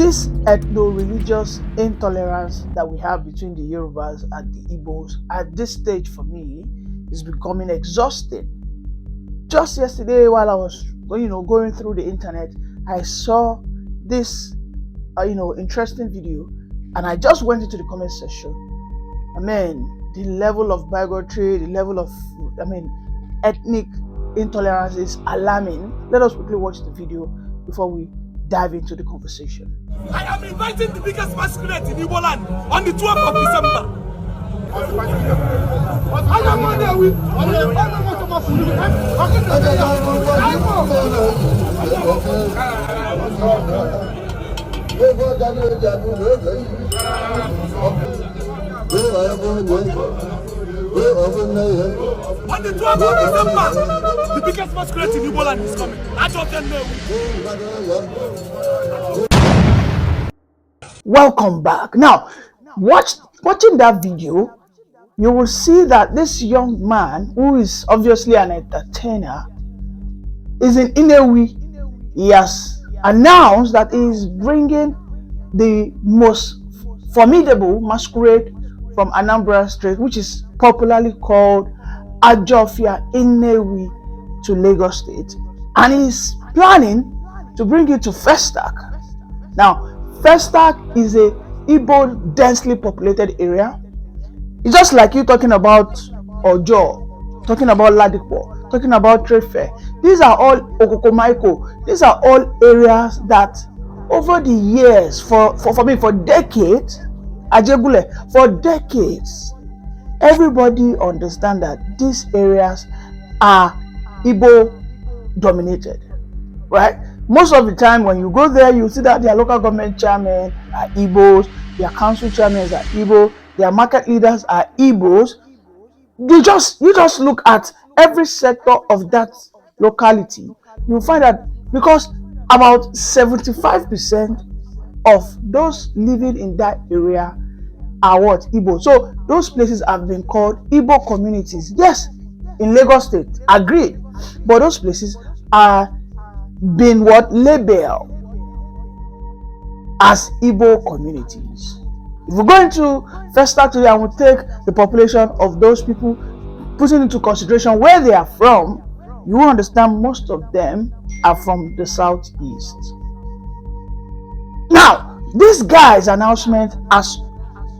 This ethno-religious intolerance that we have between the Yorubas and the Igbos at this stage for me is becoming exhausting. Just yesterday while I was going through the internet, I saw this interesting video, and I just went into the comment section. The level of bigotry, the level of ethnic intolerance is alarming. Let us quickly watch the video before we dive into the conversation. I am inviting the biggest masquerade in Igbo land on the 12th of December. On the 12th of December, the biggest masquerade in Igbo land is coming. I don't know. Welcome back. Now, watching that video, you will see that this young man, who is obviously an entertainer, is in Inewi. He has announced that he is bringing the most formidable masquerade from Anambra State, which is popularly called Ajofia Inewi, to Lagos State, and he's planning to bring it to Festac. Now, Festac is a Igbo densely populated area. It's just like you talking about Ojo, talking about Ladipo, talking about Trade Fair. These are all Okokomaiko. These are all areas that over the years, for decades, Ajegule, for decades, everybody understand that these areas are Igbo dominated, right? Most of the time when you go there, you see that their local government chairmen are Igbos, their council chairmen are Igbo, their market leaders are Igbos. You just look at every sector of that locality, you'll find that because about 75% of those living in that area are what? Igbo. So those places have been called Igbo communities. Yes, in Lagos State, agreed. But those places are been labeled as Igbo communities. If we go into Festac today and we take the population of those people, putting into consideration where they are from, you will understand most of them are from the southeast. Now, this guy's announcement has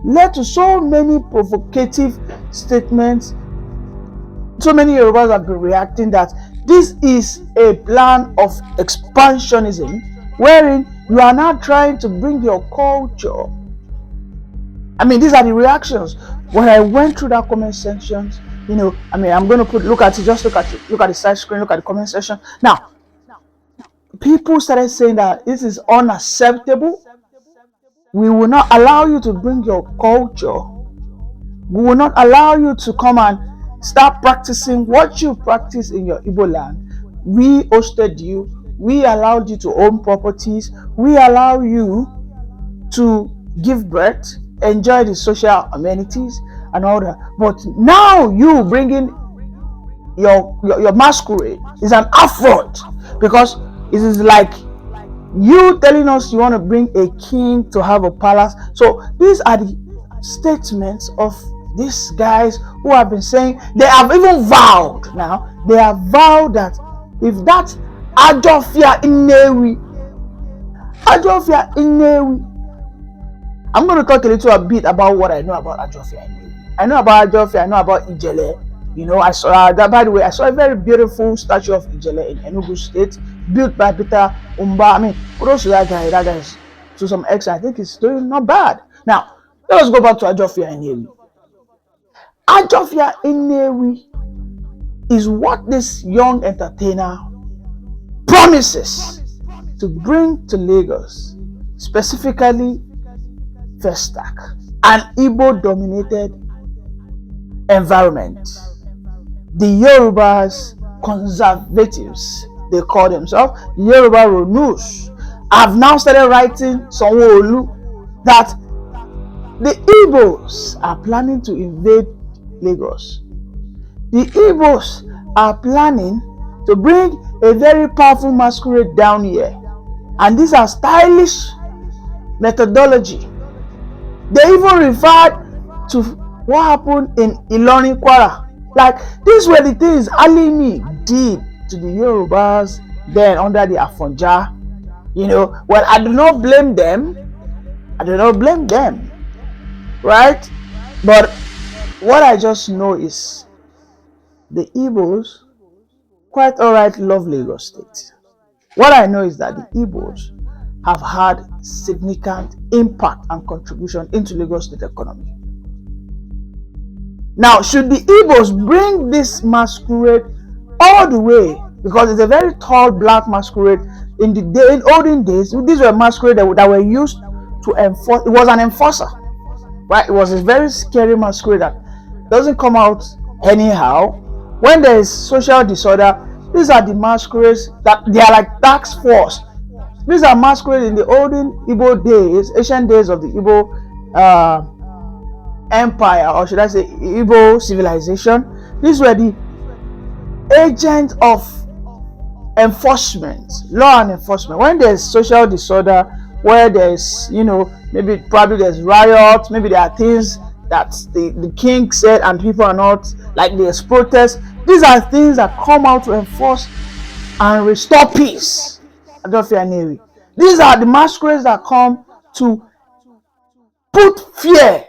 led to so many provocative statements. So many Yorubas have been reacting that this is a plan of expansionism, wherein you are now trying to bring your culture. These are the reactions. When I went through that comment section, I'm going to look at the side screen, look at the comment section. Now, people started saying that this is unacceptable. We will not allow you to bring your culture. We will not allow you to come and start practicing what you practice in your Igbo land. We hosted you. We allowed you to own properties. We allow you to give birth, enjoy the social amenities and all that. But now you bringing your masquerade is an affront, because it is like you telling us you want to bring a king to have a palace. So these are the statements of these guys who have been saying, they have even vowed that if that Ajofia Inewi, I'm going to talk a little bit about what I know about Ajofia Inewi. I know about Ajofia, I know about Ijele. I saw by the way, I saw a very beautiful statue of Ijele in Enugu State, built by Peter Umba. Kudos to that guy is, to some extent, I think he's doing not bad. Now, let us go back to Ajofia Inewi. Ajofia Inewi is what this young entertainer promises to bring to Lagos, specifically Festac, an Igbo-dominated environment. The Yorubas conservatives, they call themselves, the Yoruba Ronus, have now started writing Sanwo-Olu that the Igbos are planning to invade Lagos. The Igbos are planning to bring a very powerful masquerade down here, and these are stylish methodology. They even referred to what happened in Ilorin, Kwara. Like, these were the things Alimi did to the Yorubas then under the Afonja. Well, I do not blame them. I do not blame them, right? But what I just know is the Igbos quite alright love Lagos State. What I know is that the Igbos have had significant impact and contribution into Lagos State economy. Now, should the Igbos bring this masquerade all the way, because it's a very tall black masquerade in olden days, these were masquerade that were used to enforce. It was an enforcer, right? It was a very scary masquerade that doesn't come out anyhow. When there is social disorder, these are the masquerades that they are like task force. These are masquerades in the olden Igbo days, ancient days of the Igbo empire, or should I say Igbo civilization. These were the agents of enforcement, law and enforcement. When there's social disorder, where there's, probably there's riots, maybe there are things that the king said and people are not, like there's protests. These are things that come out to enforce and restore peace. I don't fear Navy. These are the masquerades that come to put fear.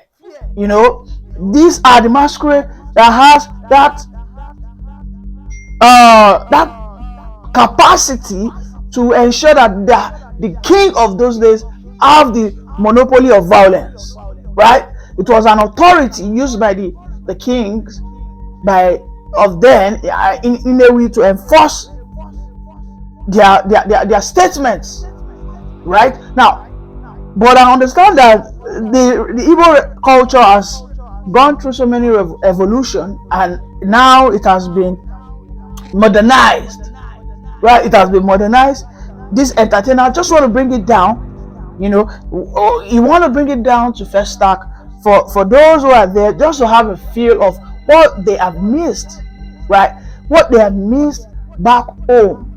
These are the masquerade that has that capacity to ensure that the king of those days have the monopoly of violence, right? It was an authority used by the kings of then in a way to enforce their statements, right? Now, but I understand that the Igbo culture has gone through so many evolution, and now it has been modernized, right? It has been modernized. This entertainer just want to bring it down, you want to bring it down to first stack for those who are there, just to have a feel of what they have missed, right? What they have missed back home.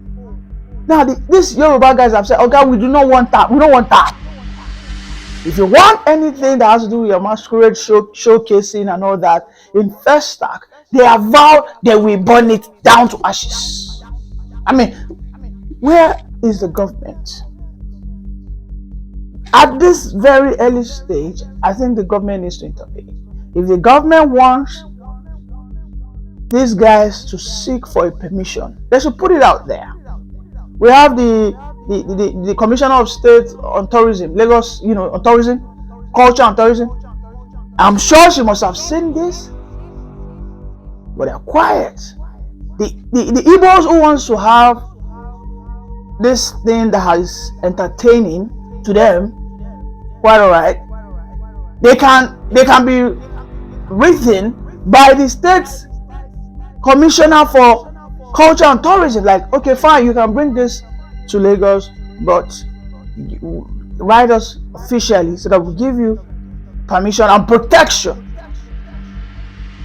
Now, these Yoruba guys have said, okay, we do not want that. We don't want that. If you want anything that has to do with your masquerade showcasing and all that in first stack, they have vowed they will burn it down to ashes. I mean, where is the government? At this very early stage, I think the government needs to intervene. If the government wants these guys to seek for a permission, they should put it out there. We have the Commissioner of State on Tourism, Lagos, on tourism, culture and tourism. I'm sure she must have seen this, but they're quiet. The Igbos who wants to have this thing that is entertaining to them, quite alright, they can be written by the state commissioner for culture and tourism. Like, okay, fine, you can bring this to Lagos, but write us officially so that we give you permission and protection.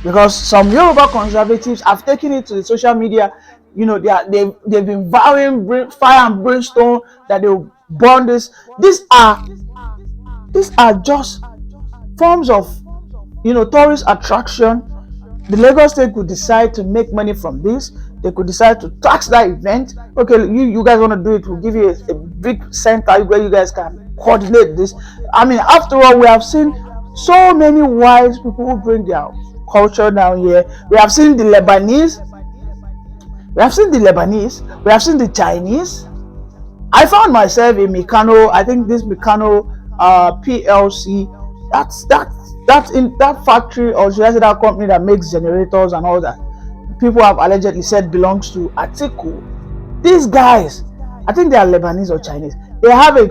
Because some Yoruba conservatives have taken it to the social media. They've been vowing fire and brimstone that they'll burn this. These are just forms of tourist attraction. The Lagos State could decide to make money from this. They could decide to tax that event. Okay, you guys want to do it, we'll give you a big center where you guys can coordinate this. I mean, after all, we have seen so many wise people who bring their culture down here. We have seen the Lebanese. We have seen the Chinese. I found myself in Mikano. I think this Mikano PLC. That's in that factory, or should I say that company that makes generators and all that. People have allegedly said belongs to Atiku. These guys, I think they are Lebanese or Chinese. They have a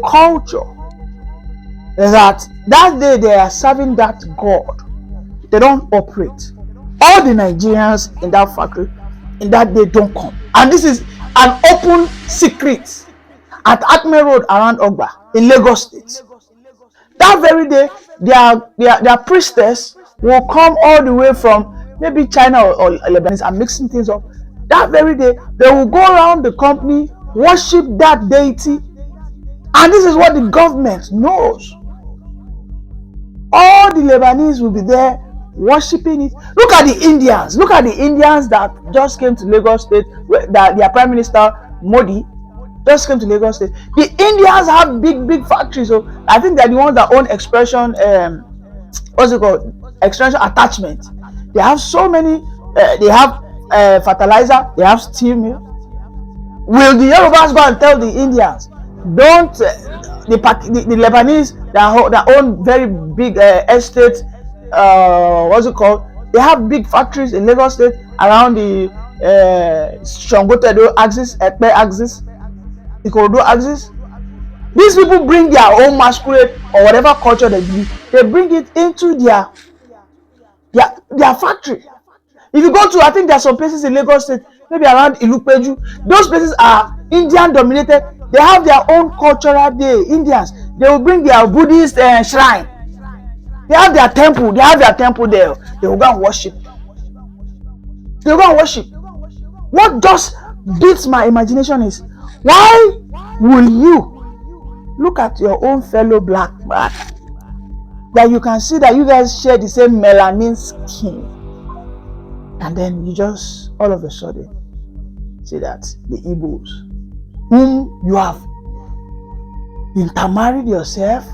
culture that day they are serving that God. They don't operate. All the Nigerians in that factory in that day don't come, and this is an open secret at Acme Road around Ogba in Lagos State. That very day, their priestess will come all the way from maybe China or Lebanese and mixing things up. That very day, they will go around the company, worship that deity, And this is what the government knows. All the Lebanese will be there worshipping it. Look at the Indians. Look at the Indians that just came to Lagos State. That their Prime Minister Modi just came to Lagos State. The Indians have big factories. So I think they're the ones that own expression. What's it called? Extension attachment. They have so many. They have fertilizer. They have steel mill. Will the Yorubas go and tell the Indians, don't the Lebanese that own very big estates, what's it called? They have big factories in Lagos State around the Shangotedo axis, Ekpe axis, Ikorodu axis. These people bring their own masquerade or whatever culture they believe. They bring it into their factory. If you go to, I think there are some places in Lagos State, maybe around Ilupeju, those places are Indian dominated. They have their own cultural day. Indians, they will bring their Buddhist shrine. They have their temple. They have their temple there. They will go and worship. They will go and worship. What just beats my imagination is, why will you look at your own fellow black man that you can see that you guys share the same melanin skin, and then you just all of a sudden see that the Igbos, whom you have intermarried yourself,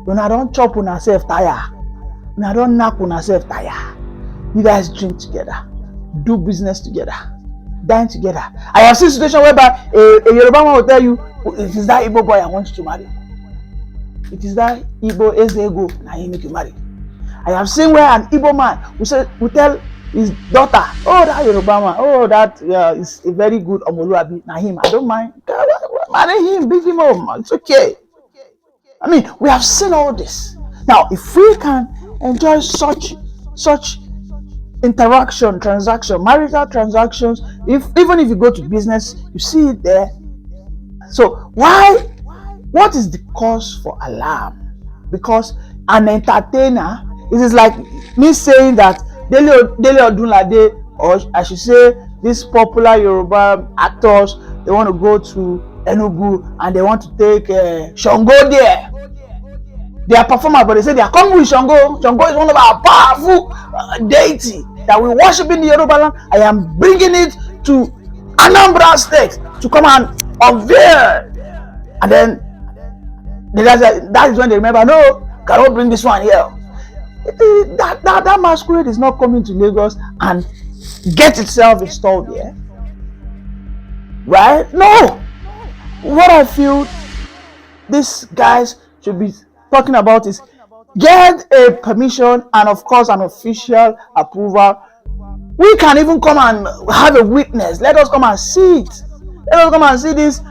when I don't chop on yourself tire, when I don't knock on yourself tire, you guys drink together, do business together, dine together. I have seen situations whereby a Yoruba man will tell you, it is that Igbo boy I want you to marry. It is that Igbo Ezego na him make you marry. I have seen where an Igbo man will tell his daughter, oh, that Yoruba man, oh, that is a very good Omoluabi, na him, I don't mind. Marry him, bring him home, it's okay. I mean, we have seen all this. Now, if we can enjoy such interaction, transaction, marital transactions, even if you go to business, you see it there. So what is the cause for alarm? Because an entertainer, it is like me saying that Dele Odunlade, or I should say these popular Yoruba actors, they want to go to Enugu and they want to take Shango there. They are performers, but they say they are coming with Shango. Shango is one of our powerful deity that we worship in the Yoruba land. I am bringing it to Anambra State to come and unveil. And then that is when they remember, no, cannot bring this one here. That masquerade is not coming to Lagos and get itself installed here, right? No. What I feel these guys should be talking about is get a permission and of course an official approval. We can even come and have a witness. Let us come and see it. Let us come and see this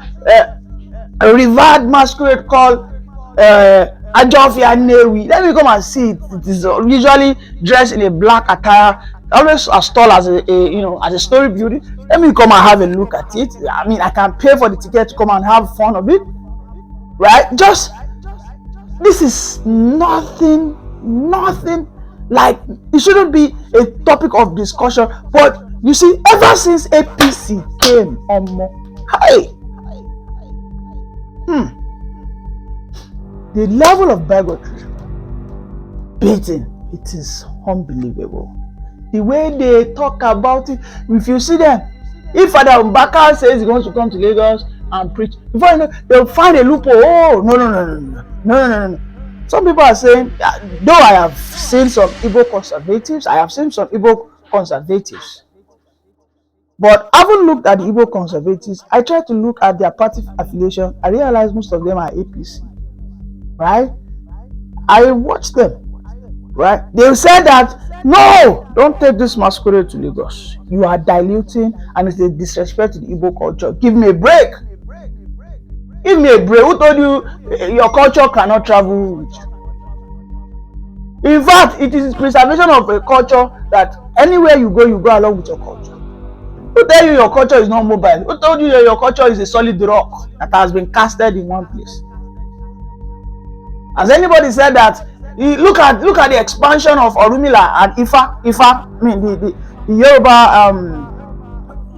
revered masquerade called Ajofia Newi. Let me come and see it. It is usually dressed in a black attire, always as tall as a story building. Let me come and have a look at it. I mean, I can pay for the ticket to come and have fun of it, right? Just this is nothing like it shouldn't be a topic of discussion. But you see, ever since APC came the level of bigotry, beating, it is unbelievable. The way they talk about it, if you see them, if Father Mbaka says he wants to come to Lagos and preach, before you know, they'll find a loophole. Oh, no. Some people are saying, though I have seen some Igbo conservatives, but I haven't looked at the Igbo conservatives. I try to look at their party affiliation. I realize most of them are APC, right? I watch them, right? They said that, no, don't take this masquerade to Lagos. You are diluting and it's a disrespect to the Igbo culture. Give me a break. Give me a break. Who told you your culture cannot travel with you? In fact, it is preservation of a culture that anywhere you go along with your culture. Who told you your culture is not mobile? Who told you your culture is a solid rock that has been casted in one place? Has anybody said that? Look at the expansion of Orunmila and Ifa. I mean the Yoruba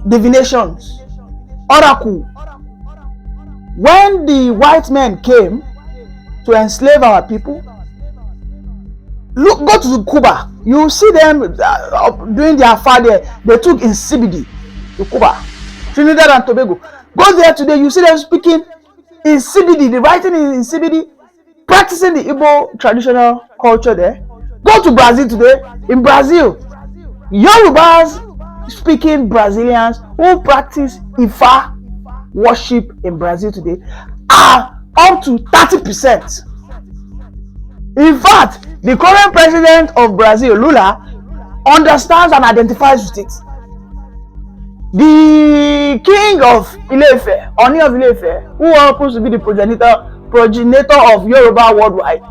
divinations, oracle. When the white men came to enslave our people, look, go to Cuba. You see them doing their affair there. They took insibidi to Cuba, Trinidad and Tobago. Go there today, you see them speaking insibidi, the writing in insibidi, practicing the Igbo traditional culture there. Go to Brazil today. In Brazil, Yorubas speaking Brazilians who practice Ifa worship in Brazil today are up to 30%. In fact, the current president of Brazil, Lula, understands and identifies with it. The king of Ile-Ife, Oni of Ile-Ife, who happens to be the progenitor of Yoruba worldwide,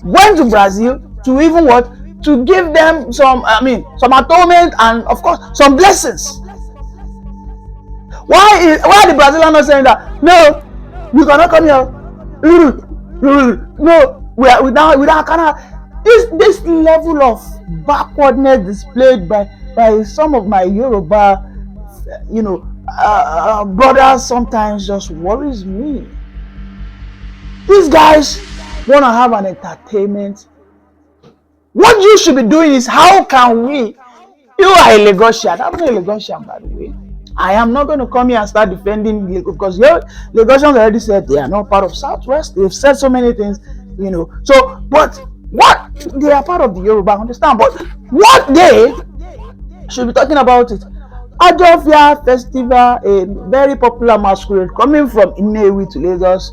went to Brazil to even what? To give them some atonement and of course some blessings. Why are the Brazilians not saying that? No, you cannot come here. No, without kind of this level of backwardness displayed by some of my Yoruba, brothers sometimes just worries me. These guys want to have an entertainment. What you should be doing is, how can we? You are a Lagosian. I'm not a Lagosian, by the way. I am not going to come here and start defending Lagos, because Lagosians already said they are not part of Southwest. They've said so many things, So, but what they are part of the Yoruba, understand? But what they should be talking about it. Ajofia Festival, a very popular masquerade coming from Inewi to Lagos,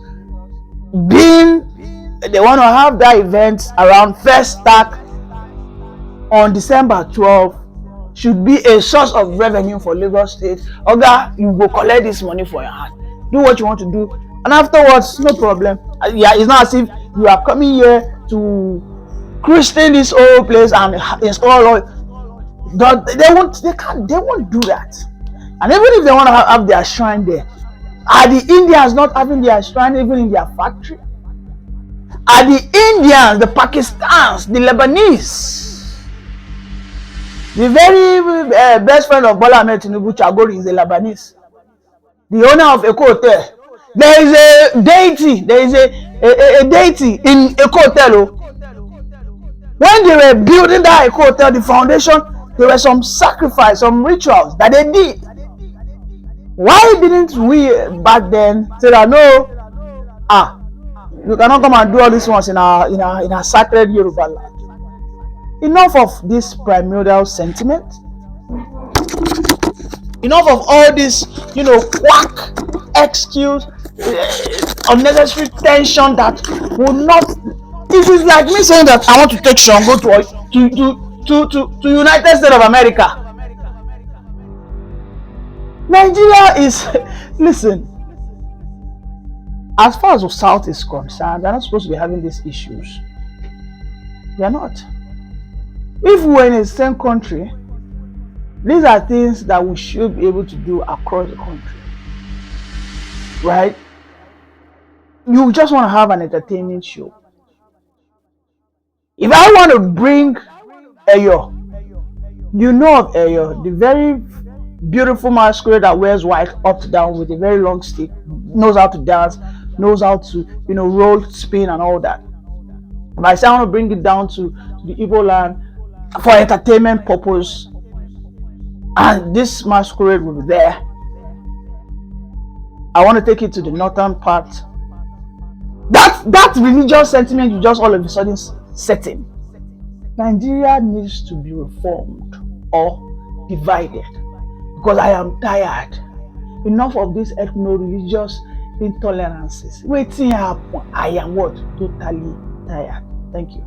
they want to have that event around First Stack on December 12th. Should be a source of revenue for Lagos State. Oga, you go collect this money for your hand. Do what you want to do, and afterwards, no problem. Yeah, it's not as if you are coming here to christen this whole place and install. They won't do that. And even if they want to have their shrine there, are the Indians not having their shrine even in their factory? Are the Indians, the Pakistans, the Lebanese? The very best friend of Bola Ahmed Tinubu, Chagori, is a Lebanese. The owner of Eko Hotel. There is a deity. There is a deity in Eko Hotel. When they were building that Eko Hotel, the foundation, there were some sacrifice, some rituals that they did. Why didn't we back then say that no? You cannot come and do all these ones in our sacred Yoruba land. Enough of this primordial sentiment. Enough of all this, quack, excuse, unnecessary tension that will not. It is like me saying that I want to take Sean, go to United States of America. Nigeria is, listen, as far as the South is concerned, they're not supposed to be having these issues. They're not. If we were in the same country, these are things that we should be able to do across the country, right? You just want to have an entertainment show. If I want to bring Eyo, you know of Eyo, the very beautiful masquerade that wears white up to down with a very long stick, knows how to dance, knows how to, roll, spin and all that. If I say I want to bring it down to the Igbo land for entertainment purpose, and this masquerade will be there, I want to take it to the northern part. That religious sentiment you just all of a sudden setting. Nigeria needs to be reformed or divided, because I am tired. Enough of these ethno-religious intolerances. Waiting happen. I am what? Totally tired. Thank you.